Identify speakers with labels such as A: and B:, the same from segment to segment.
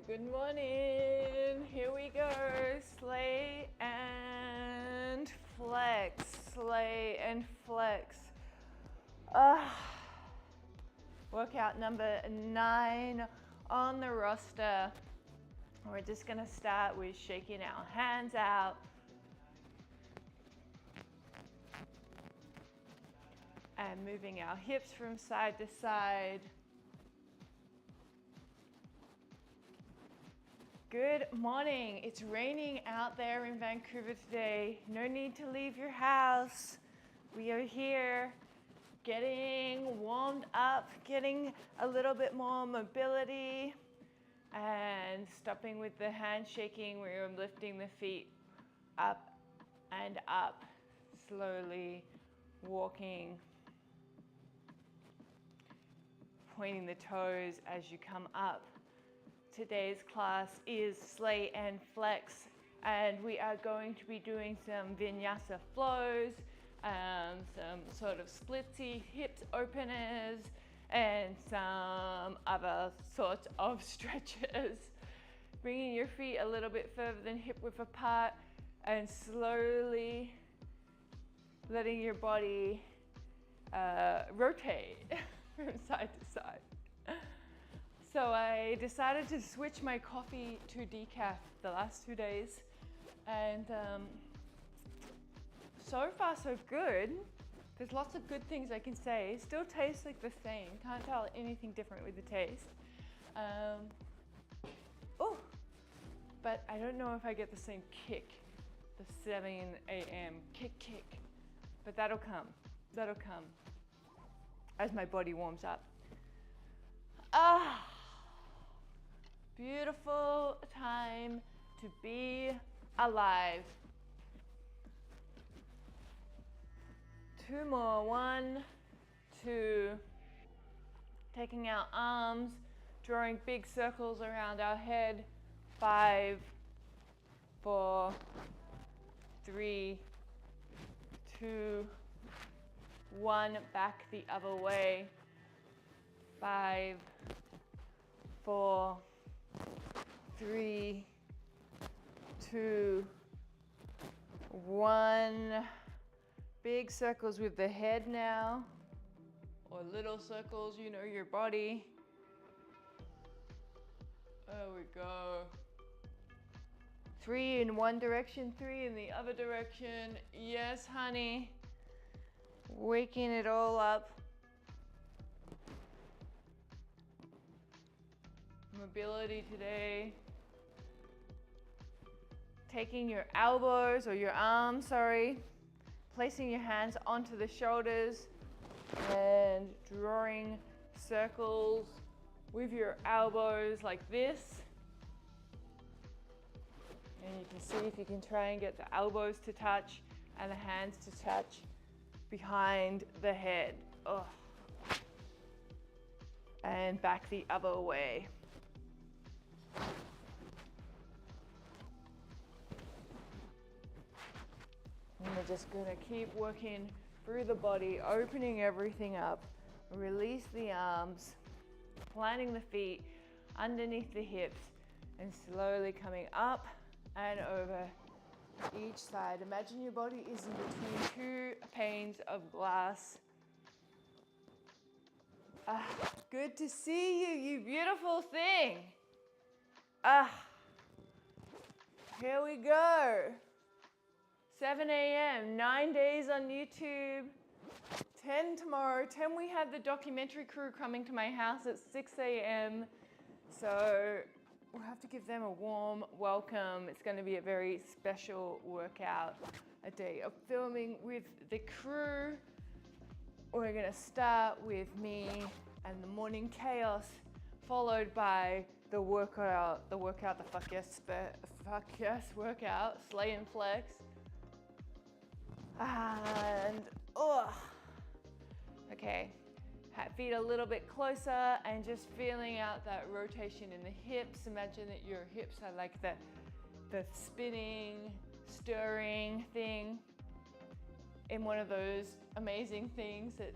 A: Good morning. Here we go. Slay and flex. Slay and flex. Workout number 9 on the roster. We're just going to start with shaking our hands out. And moving our hips from side to side. Good morning. It's raining out there in Vancouver today. No need to leave your house. We are here getting warmed up, getting a little bit more mobility, and stopping with the hand shaking where you're lifting the feet up and up, slowly walking, pointing the toes as you come up. Today's class is Slay and Flex, and we are going to be doing some vinyasa flows, some sort of splitsy hips openers, and some other sorts of stretches. Bringing your feet a little bit further than hip width apart and slowly letting your body rotate from side to side. So I decided to switch my coffee to decaf the last 2 days, and so far so good. There's lots of good things I can say. It still tastes like the same. Can't tell anything different with the taste. But I don't know if I get the same kick, the 7 a.m. kick. But that'll come as my body warms up. Beautiful time to be alive. 2 more, 1, 2. Taking our arms, drawing big circles around our head. 5, 4, 3, 2, 1. Back the other way. 5, 4, 3, 2, 1. Big circles with the head now, or little circles, you know your body. There we go. 3 in one direction, 3 in the other direction. Yes, honey. Waking it all up. Mobility today. Taking your elbows or your arms, placing your hands onto the shoulders and drawing circles with your elbows like this. And you can see if you can try and get the elbows to touch and the hands to touch behind the head. And back the other way. And we're just gonna keep working through the body, opening everything up. Release the arms, planting the feet underneath the hips, and slowly coming up and over each side. Imagine your body is in between 2 panes of glass. Good to see you, you beautiful thing. Here we go. 7 a.m., 9 days on YouTube, 10 tomorrow. 10 we have the documentary crew coming to my house at 6 a.m. So we'll have to give them a warm welcome. It's going to be a very special workout, a day of filming with the crew. We're going to start with me and the morning chaos, followed by the workout, the fuck yes workout, Slay and Flex. And okay, feet a little bit closer and just feeling out that rotation in the hips. Imagine that your hips are like the spinning, stirring thing in one of those amazing things that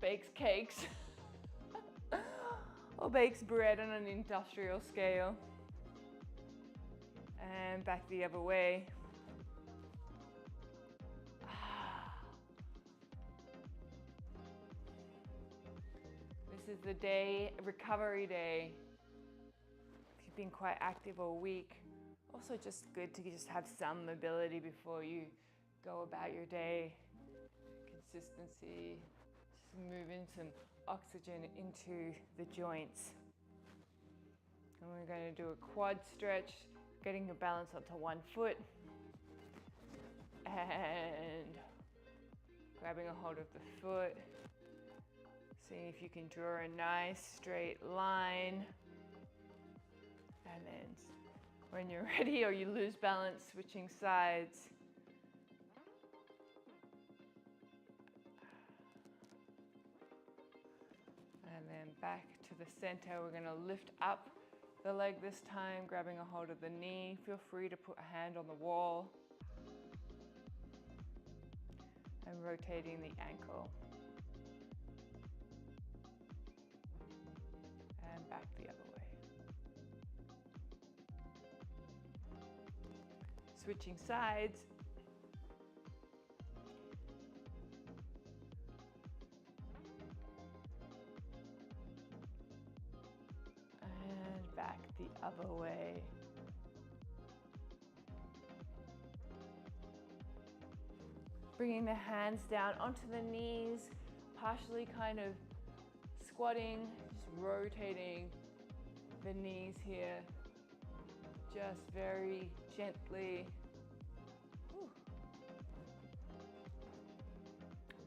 A: bakes cakes or bakes bread on an industrial scale. And back the other way. This is the day, recovery day. If you've been quite active all week, also just good to just have some mobility before you go about your day. Consistency, just moving some oxygen into the joints. And we're going to do a quad stretch, getting your balance onto one foot and grabbing a hold of the foot. Seeing if you can draw a nice straight line. And then when you're ready or you lose balance, switching sides. And then back to the center. We're going to lift up the leg this time, grabbing a hold of the knee. Feel free to put a hand on the wall. And rotating the ankle. And back the other way. Switching sides. And back the other way. Bringing the hands down onto the knees, partially kind of squatting, just rotating the knees here, just very gently. Whew.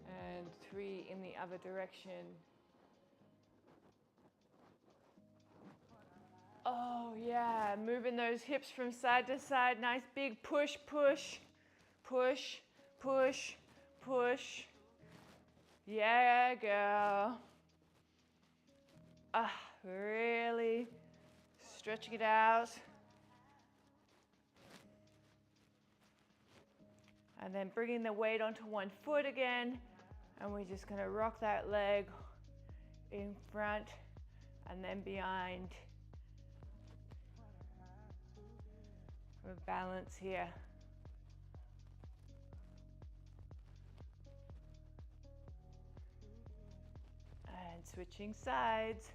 A: And 3 in the other direction. Oh yeah, moving those hips from side to side, nice big push, push, push, push, push. Yeah, girl. Really stretching it out. And then bringing the weight onto one foot again. And we're just going to rock that leg in front and then behind. For balance here. And switching sides.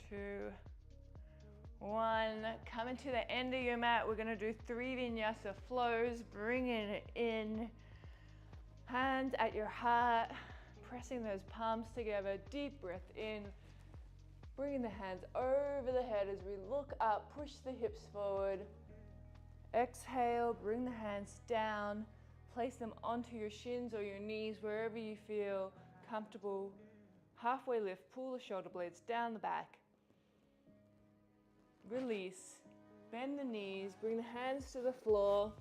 A: 2, 1. Coming to the end of your mat, we're going to do 3 vinyasa flows, bringing it in. Hands at your heart, pressing those palms together, deep breath in. Bringing the hands over the head as we look up, push the hips forward. Exhale, bring the hands down, place them onto your shins or your knees, wherever you feel comfortable. Halfway lift, pull the shoulder blades down the back. Release, bend the knees, bring the hands to the floor,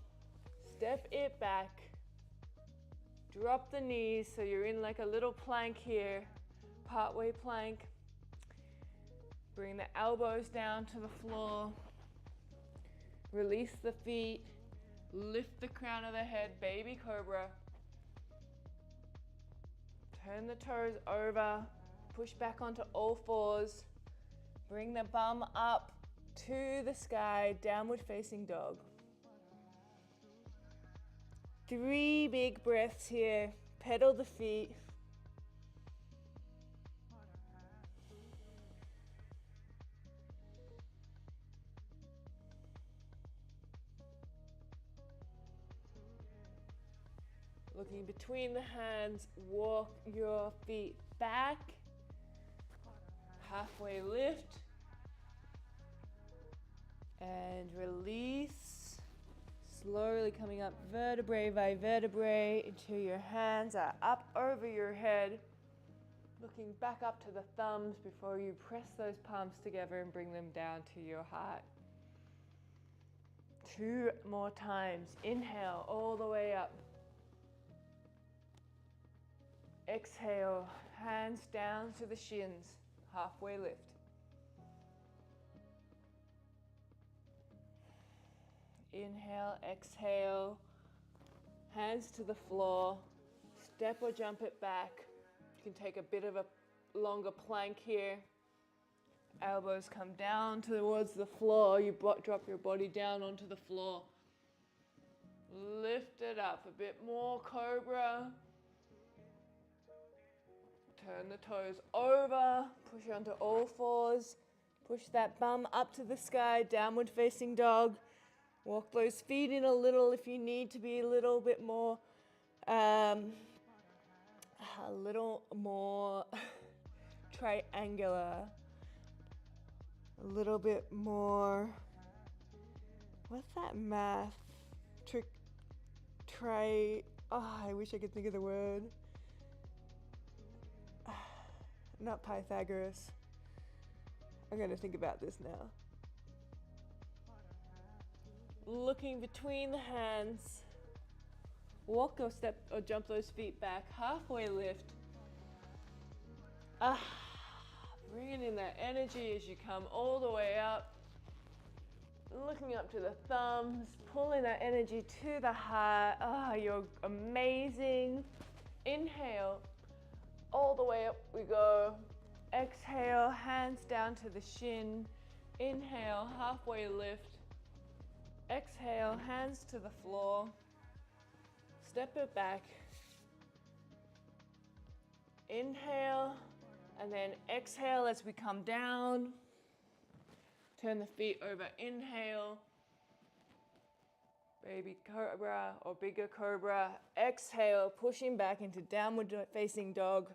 A: step it back. Drop the knees so you're in like a little plank here, partway plank. Bring the elbows down to the floor. Release the feet. Lift the crown of the head, baby cobra. Turn the toes over. Push back onto all fours. Bring the bum up to the sky, downward facing dog. 3 big breaths here. Pedal the feet. Looking between the hands, walk your feet back. Halfway lift. And release. Slowly coming up vertebrae by vertebrae until your hands are up over your head. Looking back up to the thumbs before you press those palms together and bring them down to your heart. 2 more times. Inhale all the way up. Exhale, hands down to the shins. Halfway lift. Inhale, exhale, hands to the floor, Step or jump it back. You can take a bit of a longer plank here. Elbows come down towards the floor. You drop your body down onto the floor. Lift it up a bit more, cobra. Turn the toes over, push onto all fours. Push that bum up to the sky, downward facing dog. Walk those feet in a little if you need to be a little bit more, triangular. A little bit more, what's that math? I wish I could think of the word. Not Pythagoras. I'm going to think about this now. Looking between the hands. Walk or step or jump those feet back. Halfway lift. Bringing in that energy as you come all the way up. Looking up to the thumbs. Pulling that energy to the heart. You're amazing. Inhale. All the way up we go. Exhale, hands down to the shin. Inhale, halfway lift. Exhale, hands to the floor. Step it back. Inhale, and then exhale as we come down. Turn the feet over, inhale. Baby cobra or bigger cobra. Exhale, pushing back into downward facing dog.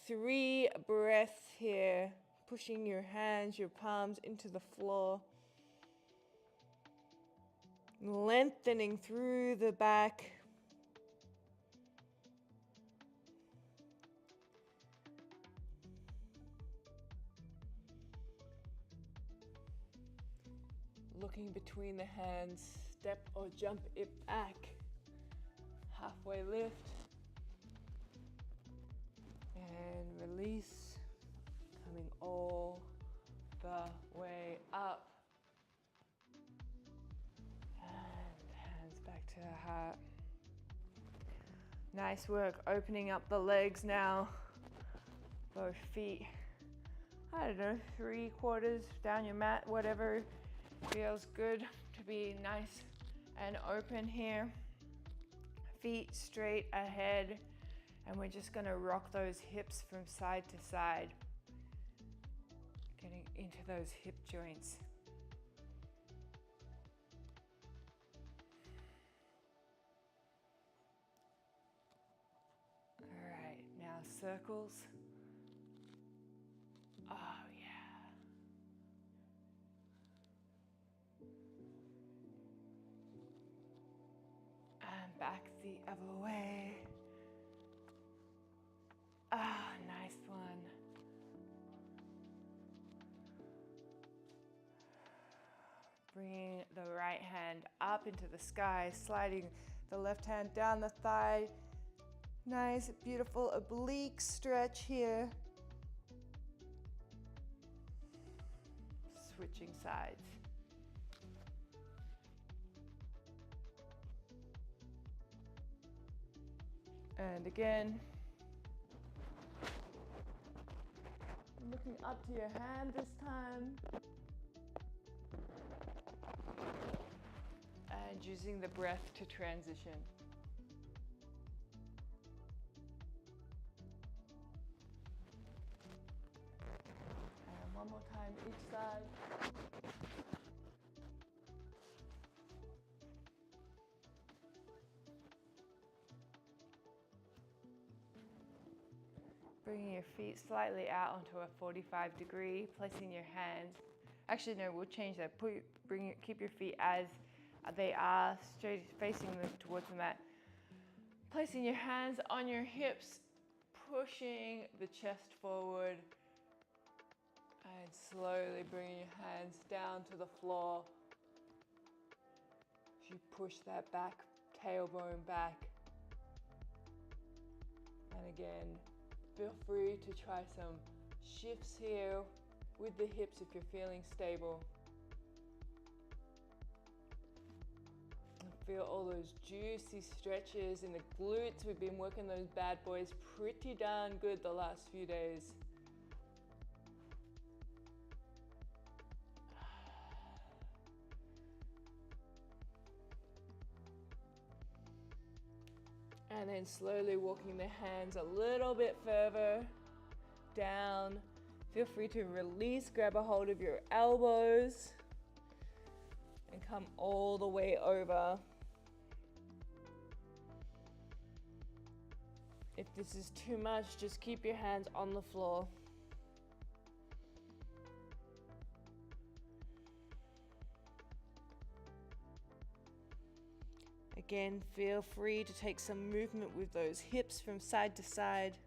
A: 3 breaths here. Pushing your hands, your palms into the floor. Lengthening through the back. Looking between the hands, step or jump it back. Halfway lift. And release. Coming all the way up. And hands back to the heart. Nice work opening up the legs now. Both feet, I don't know, 3/4 down your mat, whatever feels good to be nice and open here. Feet straight ahead, and we're just going to rock those hips from side to side, getting into those hip joints. All right, now circles. Oh yeah. And back the other way. Nice one. Bringing the right hand up into the sky, sliding the left hand down the thigh. Nice, beautiful oblique stretch here. Switching sides. And again. Looking up to your hand this time. And using the breath to transition. And one more time each side. Bringing your feet slightly out onto a 45 degree, placing your hands. Actually, no, we'll change that. Keep your feet as they are, straight facing them towards the mat. Placing your hands on your hips, pushing the chest forward, and slowly bringing your hands down to the floor. As you push that back, tailbone back. And again, feel free to try some shifts here with the hips if you're feeling stable. Feel all those juicy stretches in the glutes. We've been working those bad boys pretty darn good the last few days. And then slowly walking the hands a little bit further down. Feel free to release, grab a hold of your elbows and come all the way over. If this is too much, just keep your hands on the floor. Again, feel free to take some movement with those hips from side to side.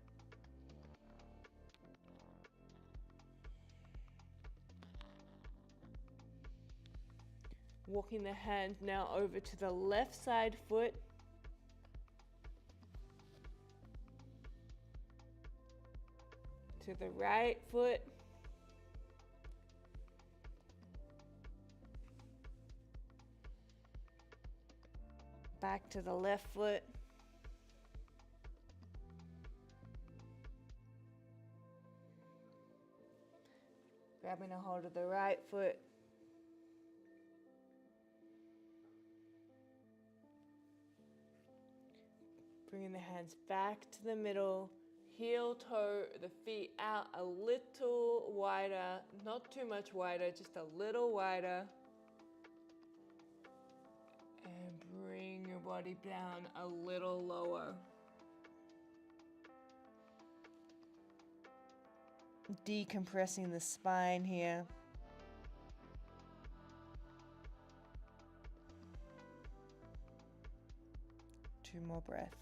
A: Walking the hand now over to the left side foot. To the right foot. Back to the left foot. Grabbing a hold of the right foot. Bringing the hands back to the middle. Heel toe, the feet out a little wider, not too much wider, just a little wider. And bring your body down a little lower. Decompressing the spine here. Two more breaths.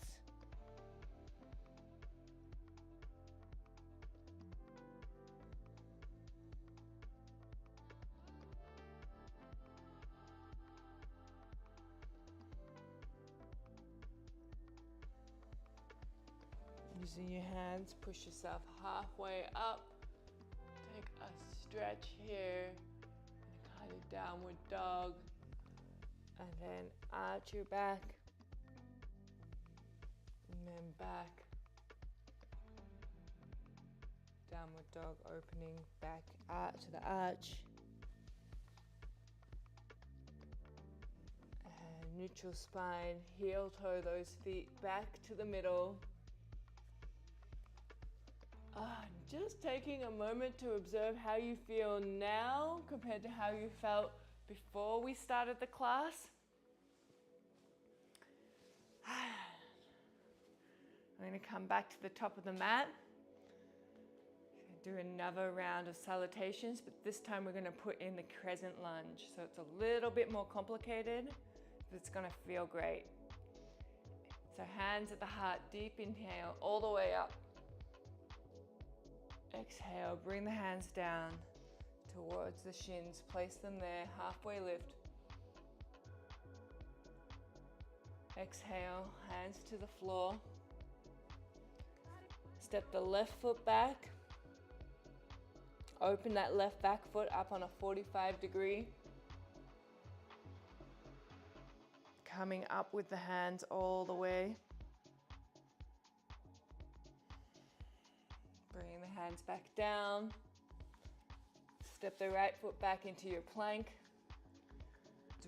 A: Using your hands, push yourself halfway up. Take a stretch here. Kind of downward dog. And then arch your back. And then back. Downward dog opening back out to the arch. And neutral spine, heel toe those feet back to the middle. Just taking a moment to observe how you feel now compared to how you felt before we started the class. I'm going to come back to the top of the mat. Do another round of salutations, but this time we're going to put in the crescent lunge. So it's a little bit more complicated, but it's going to feel great. So hands at the heart, deep inhale all the way up. Exhale, bring the hands down towards the shins. Place them there, halfway lift. Exhale, hands to the floor. Step the left foot back. Open that left back foot up on a 45 degree. Coming up with the hands all the way. Bringing the hands back down. Step the right foot back into your plank.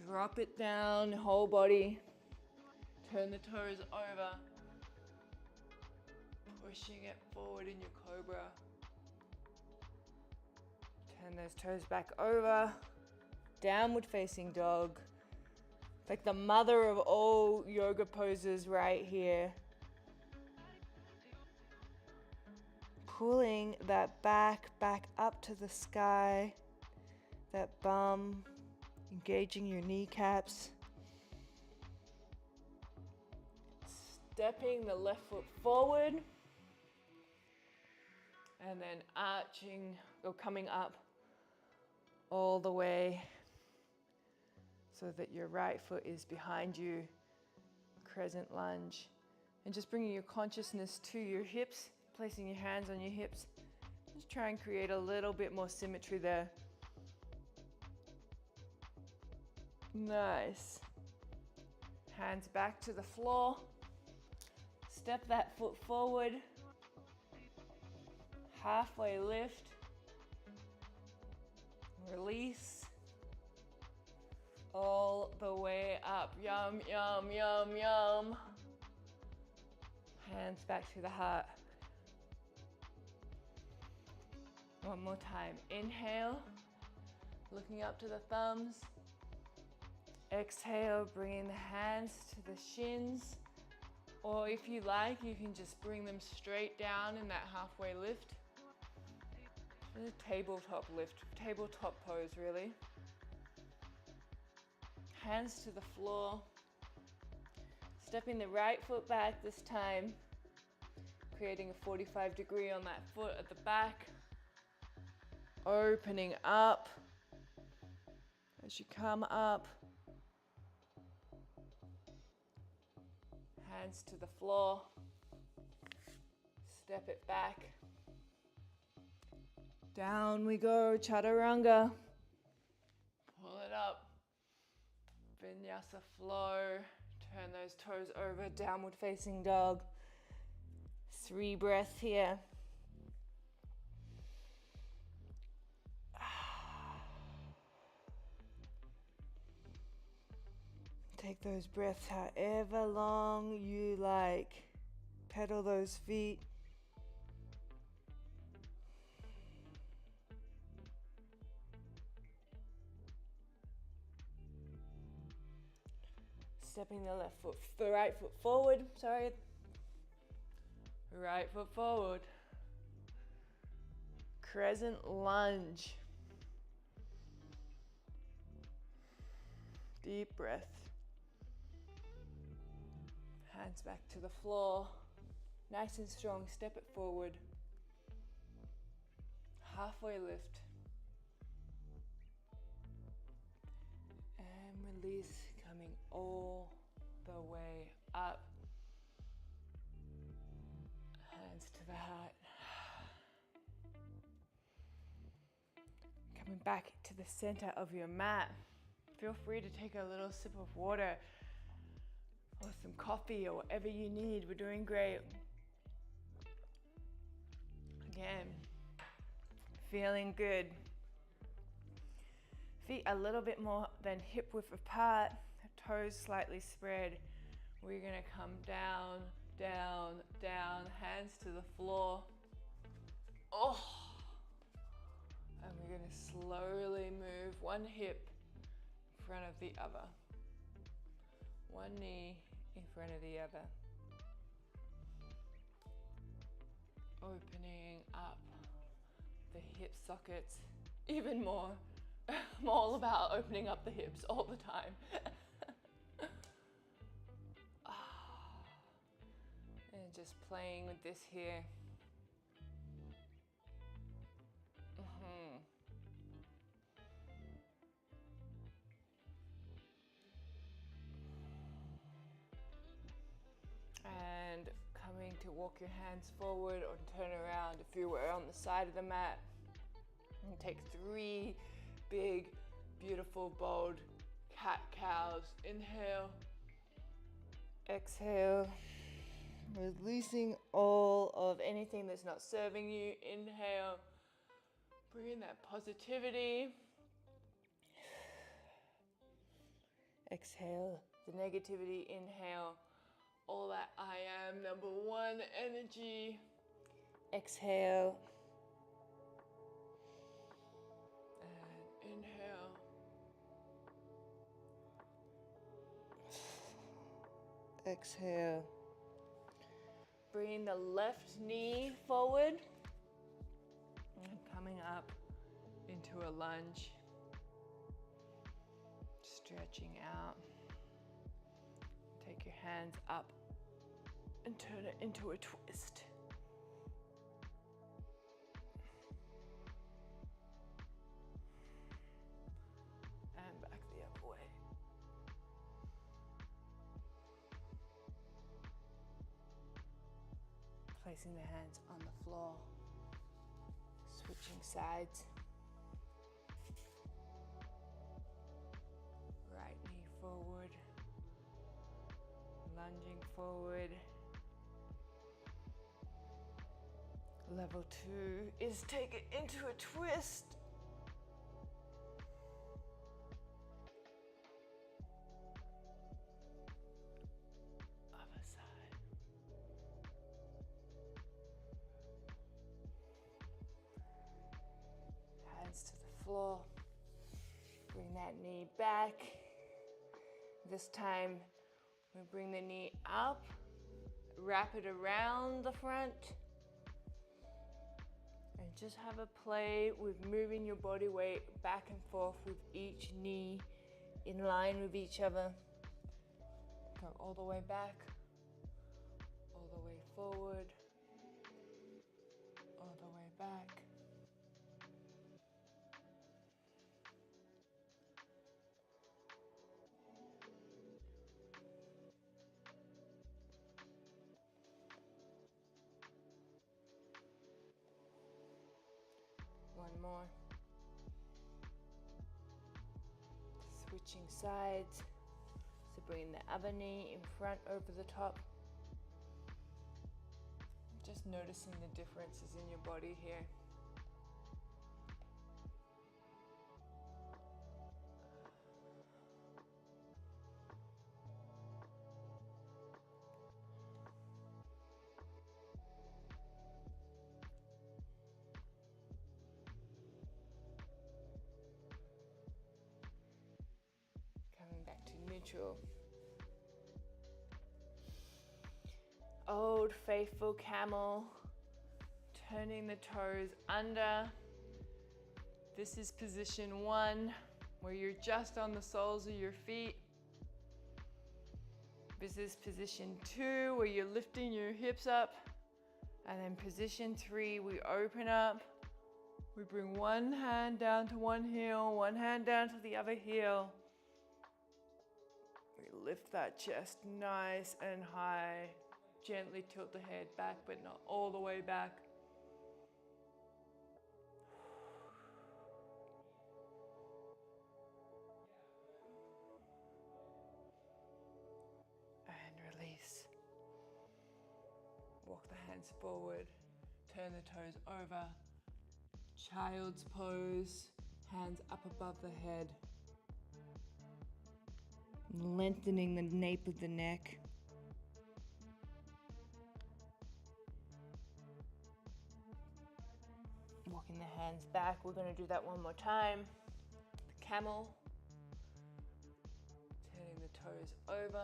A: Drop it down, whole body. Turn the toes over. Pushing it forward in your cobra. Turn those toes back over. Downward facing dog. It's like the mother of all yoga poses right here. Pulling that back up to the sky. That bum. Engaging your kneecaps. Stepping the left foot forward. And then arching or coming up all the way so that your right foot is behind you. Crescent lunge. And just bringing your consciousness to your hips, placing your hands on your hips. Just try and create a little bit more symmetry there. Nice. Hands back to the floor. Step that foot forward. Halfway lift. Release. All the way up. Yum, yum, yum, yum. Hands back to the heart. One more time. Inhale, looking up to the thumbs. Exhale, bringing the hands to the shins. Or if you like, you can just bring them straight down in that halfway lift. A tabletop lift, tabletop pose really. Hands to the floor. Stepping the right foot back this time. Creating a 45-degree on that foot at the back. Opening up as you come up. Hands to the floor. Step it back. Down we go, chaturanga. Pull it up. Vinyasa flow. Turn those toes over, downward facing dog. 3 breaths here. Take those breaths however long you like. Pedal those feet. Stepping the right foot forward, sorry. Right foot forward. Crescent lunge. Deep breath. Hands back to the floor. Nice and strong, step it forward. Halfway lift. And release, coming all the way up. Hands to the heart. Coming back to the center of your mat. Feel free to take a little sip of water or some coffee or whatever you need. We're doing great. Again, feeling good. Feet a little bit more than hip width apart, toes slightly spread. We're gonna come down, down, down, hands to the floor. Oh! And we're gonna slowly move one hip in front of the other. One knee in front of the other. Opening up the hip sockets even more. I'm all about opening up the hips all the time. And just playing with this here. And coming to walk your hands forward or turn around if you were on the side of the mat. And take 3 big, beautiful, bold cat-cows. Inhale. Exhale. Releasing all of anything that's not serving you. Inhale. Bring in that positivity. Exhale the negativity. Inhale all that I am number 1 energy. Exhale. And inhale. Exhale. Bringing the left knee forward and coming up into a lunge. Stretching out. Take your hands up and turn it into a twist. And back the other way. Placing the hands on the floor. Switching sides. Right knee forward. Lunging forward. Level 2 is take it into a twist. Other side. Hands to the floor. Bring that knee back. This time we bring the knee up, wrap it around the front, and just have a play with moving your body weight back and forth with each knee in line with each other. Go all the way back, all the way forward, all the way back. One more. Switching sides. So bringing the other knee in front over the top. Just noticing the differences in your body here. Back to neutral. Old faithful camel. Turning the toes under. This is position 1, where you're just on the soles of your feet. This is position 2, where you're lifting your hips up. And then position 3, we open up. We bring one hand down to one heel, one hand down to the other heel. Lift that chest nice and high. Gently tilt the head back, but not all the way back. And release. Walk the hands forward. Turn the toes over. Child's pose. Hands up above the head. Lengthening the nape of the neck. Walking the hands back. We're going to do that one more time. The camel. Turning the toes over.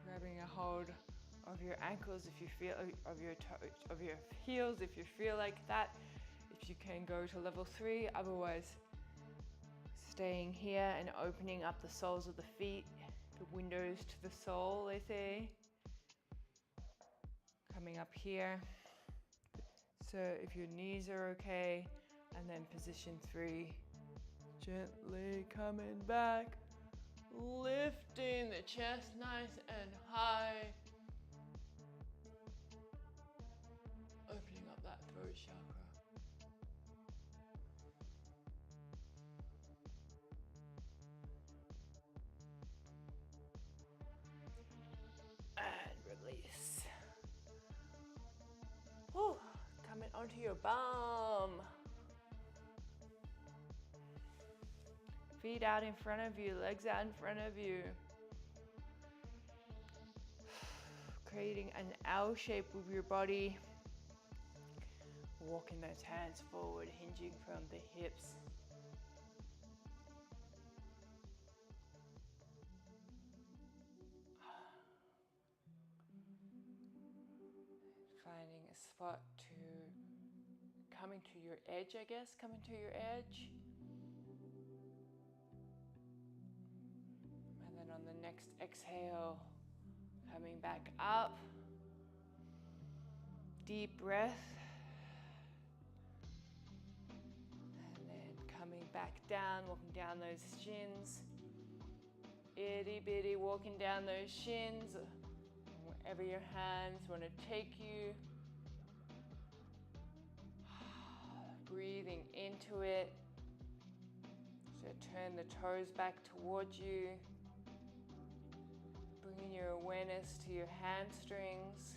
A: Grabbing a hold of your ankles if you feel, of your heels if you feel like that. If you can go to level 3, otherwise staying here and opening up the soles of the feet, the windows to the soul, they say. Coming up here. So if your knees are okay, and then position 3, gently coming back, lifting the chest nice and high, opening up that throat chakra. Release. Whew. Coming onto your bum. Feet out in front of you, legs out in front of you. Creating an L shape with your body. Walking those hands forward, hinging from the hips. Finding a spot to coming to your edge, I guess, coming to your edge. And then on the next exhale, coming back up. Deep breath. And then coming back down, walking down those shins. Itty bitty walking down those shins. Wherever your hands want to take you. Breathing into it. So turn the toes back towards you. awareness to your hamstrings.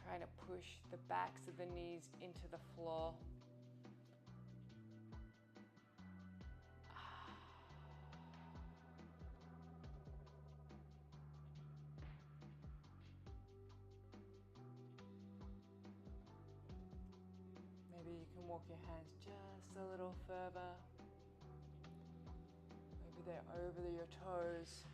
A: Trying to push the backs of the knees into the floor. Maybe you can walk your hands just a little further. Maybe they're over your toes.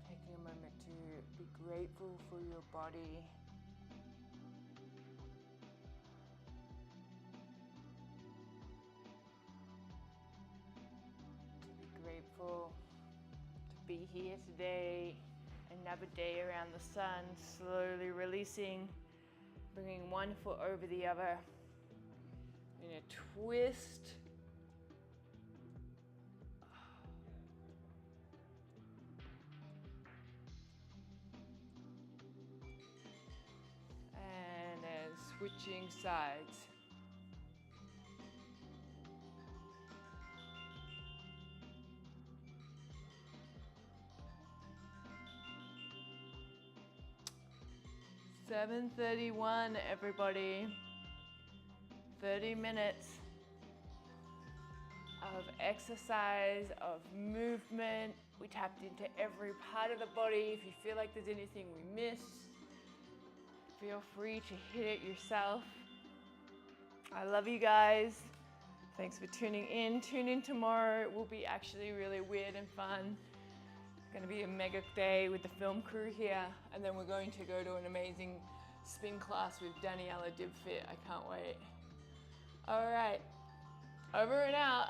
A: Taking a moment to be grateful for your body. Grateful to be here today, another day around the sun, slowly releasing, bringing one foot over the other in a twist. And then switching sides. "7:31, everybody. 30 minutes of exercise, of movement. We tapped into every part of the body. If you feel like there's anything we missed, feel free to hit it yourself. I love you guys. Thanks for tuning in. Tune in tomorrow. It will be actually really weird and fun. It's going to be a mega day with the film crew here, and then we're going to go to an amazing spin class with Daniela Dibfit. I can't wait. All right, over and out.